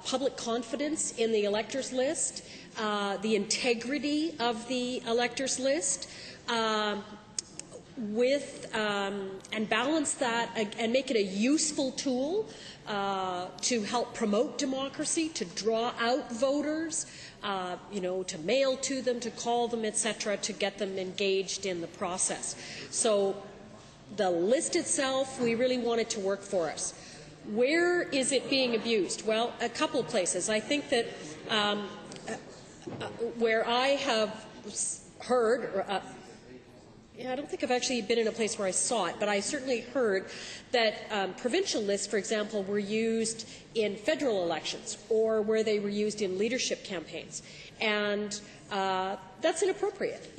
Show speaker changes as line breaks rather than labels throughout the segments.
public confidence in the electors list, the integrity of the electors list, and balance that and make it a useful tool to help promote democracy, to draw out voters, to mail to them, to call them, etc., to get them engaged in the process. So the list itself, we really want it to work for us. Where is it being abused? Well, a couple of places. I think that where I have heard, I don't think I've actually been in a place where I saw it, but I certainly heard that provincial lists, for example, were used in federal elections or where they were used in leadership campaigns. And that's inappropriate.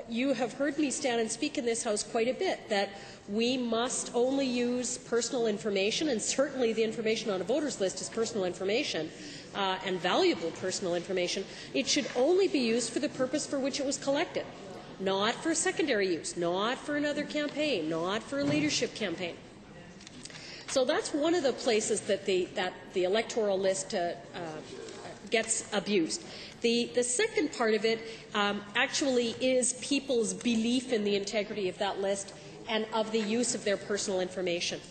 You have heard me stand and speak in this House quite a bit that we must only use personal information, and certainly the information on a voter's list is personal information, and valuable personal information. It should only be used for the purpose for which it was collected, not for secondary use, not for another campaign, not for a leadership campaign. So that's one of the places that the electoral list gets abused. The second part of it actually is people's belief in the integrity of that list and of the use of their personal information.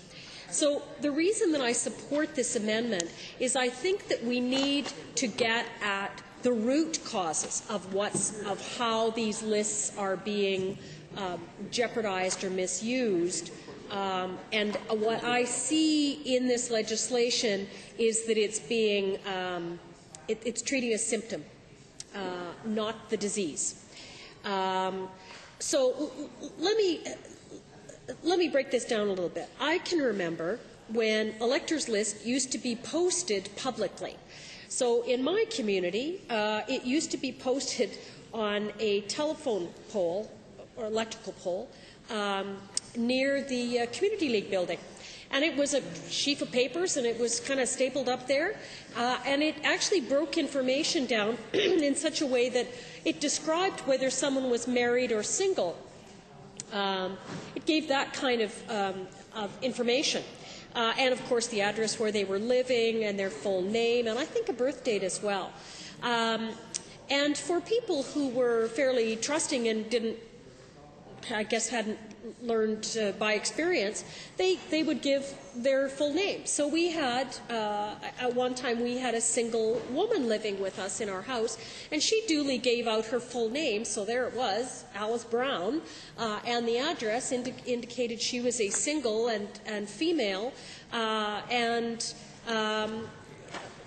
So the reason that I support this amendment is I think that we need to get at the root causes of how these lists are being jeopardized or misused. And what I see in this legislation is that it's being it's treating a symptom, not the disease. So let me break this down a little bit. I can remember when electors' lists used to be posted publicly. So in my community, it used to be posted on a telephone pole or electrical pole near the Community League building. And it was a sheaf of papers, and it was kind of stapled up there. And it actually broke information down in such a way that it described whether someone was married or single. It gave that kind of information. And, of course, the address where they were living and their full name, and I think a birth date as well. And for people who were fairly trusting and hadn't learned by experience, they would give their full name. So we had, at one time, we had a single woman living with us in our house, and she duly gave out her full name, so there it was, Alice Brown, and the address indicated she was a single and female,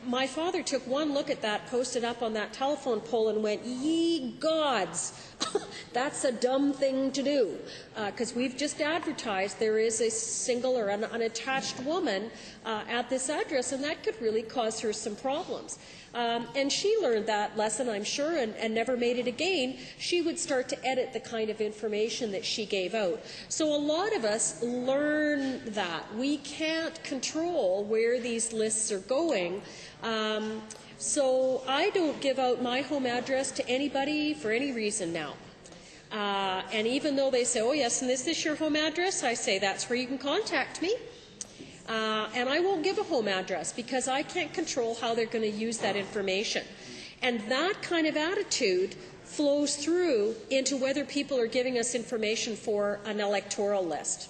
my father took one look at that, posted up on that telephone pole, and went, "Ye gods, that's a dumb thing to do," because we've just advertised there is a single or an unattached woman at this address, and that could really cause her some problems. And she learned that lesson, I'm sure, and never made it again. She would start to edit the kind of information that she gave out. So a lot of us learn that. We can't control where these lists are going. So I don't give out my home address to anybody for any reason now. And even though they say, "Oh, yes, and is this your home address?" I say, "That's where you can contact me." And I won't give a home address because I can't control how they're going to use that information. And that kind of attitude flows through into whether people are giving us information for an electoral list.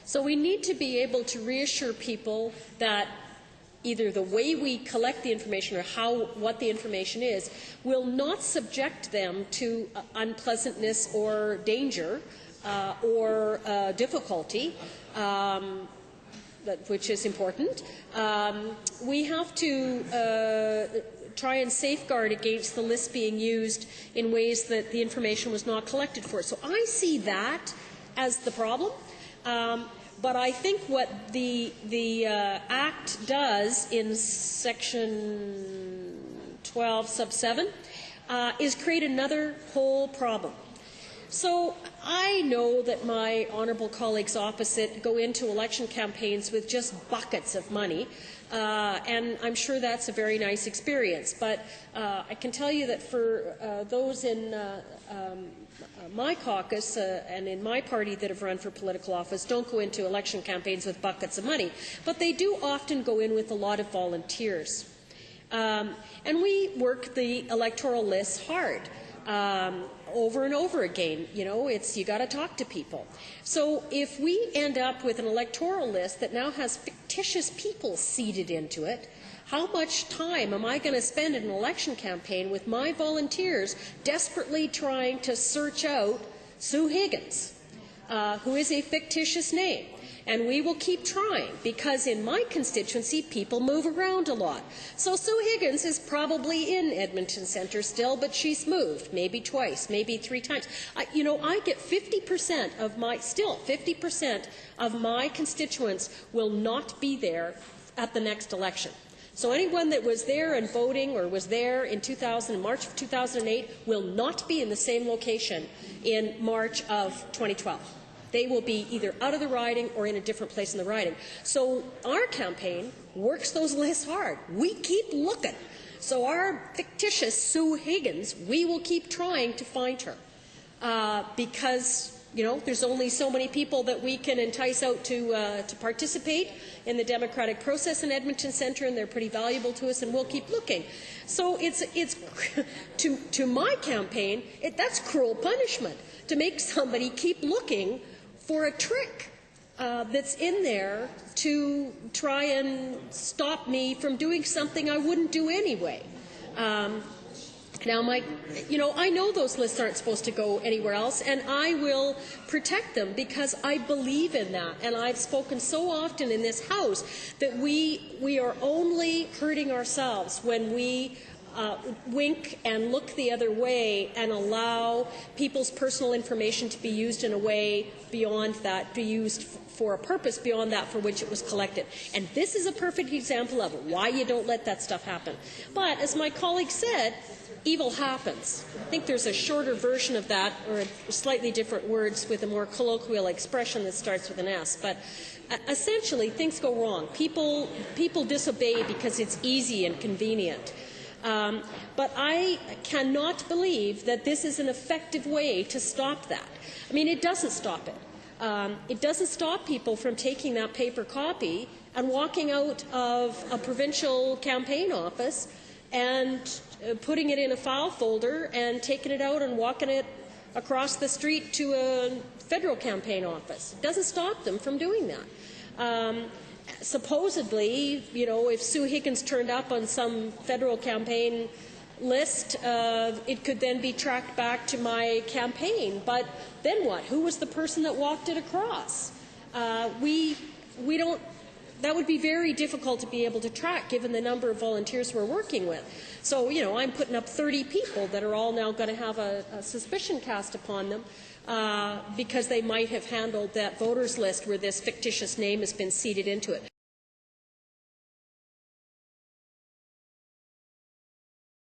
So we need to be able to reassure people that either the way we collect the information or what the information is will not subject them to unpleasantness or danger or difficulty, which is important. We have to try and safeguard against the list being used in ways that the information was not collected for. So I see that as the problem. But I think what the Act does in Section 12, sub 7, is create another whole problem. So I know that my honourable colleagues opposite go into election campaigns with just buckets of money, and I'm sure that's a very nice experience. But I can tell you that for those in my caucus and in my party that have run for political office don't go into election campaigns with buckets of money, but they do often go in with a lot of volunteers. And we work the electoral lists hard. Over and over again. You know, you got to talk to people. So if we end up with an electoral list that now has fictitious people seeded into it, how much time am I going to spend in an election campaign with my volunteers desperately trying to search out Sue Higgins, who is a fictitious name? And we will keep trying, because in my constituency, people move around a lot. So Sue Higgins is probably in Edmonton Centre still, but she's moved, maybe twice, maybe 3 times. You know, I get 50% of my, still 50% of my constituents will not be there at the next election. So anyone that was there and voting or was there in March of 2008 will not be in the same location in March of 2012. They will be either out of the riding or in a different place in the riding. So our campaign works those lists hard. We keep looking. So our fictitious Sue Higgins, we will keep trying to find her because, you know, there's only so many people that we can entice out to participate in the democratic process in Edmonton Centre, and they're pretty valuable to us, and we'll keep looking. So it's to my campaign, that's cruel punishment, to make somebody keep looking for a trick that's in there to try and stop me from doing something I wouldn't do anyway. Now, I know those lists aren't supposed to go anywhere else, and I will protect them because I believe in that. And I've spoken so often in this House that we are only hurting ourselves when we wink and look the other way and allow people's personal information to be used in a way beyond that, be used for a purpose beyond that for which it was collected. And this is a perfect example of why you don't let that stuff happen. But as my colleague said, evil happens. I think there's a shorter version of that, or slightly different words with a more colloquial expression that starts with an S. But essentially, things go wrong. People disobey because it's easy and convenient. But I cannot believe that this is an effective way to stop that. I mean, it doesn't stop it. It doesn't stop people from taking that paper copy and walking out of a provincial campaign office and putting it in a file folder and taking it out and walking it across the street to a federal campaign office. It doesn't stop them from doing that. Supposedly, you know, if Sue Higgins turned up on some federal campaign list, it could then be tracked back to my campaign. But then what? Who was the person that walked it across? We don't. That would be very difficult to be able to track, given the number of volunteers we're working with. So, you know, I'm putting up 30 people that are all now going to have a suspicion cast upon them because they might have handled that voters list where this fictitious name has been seeded into it.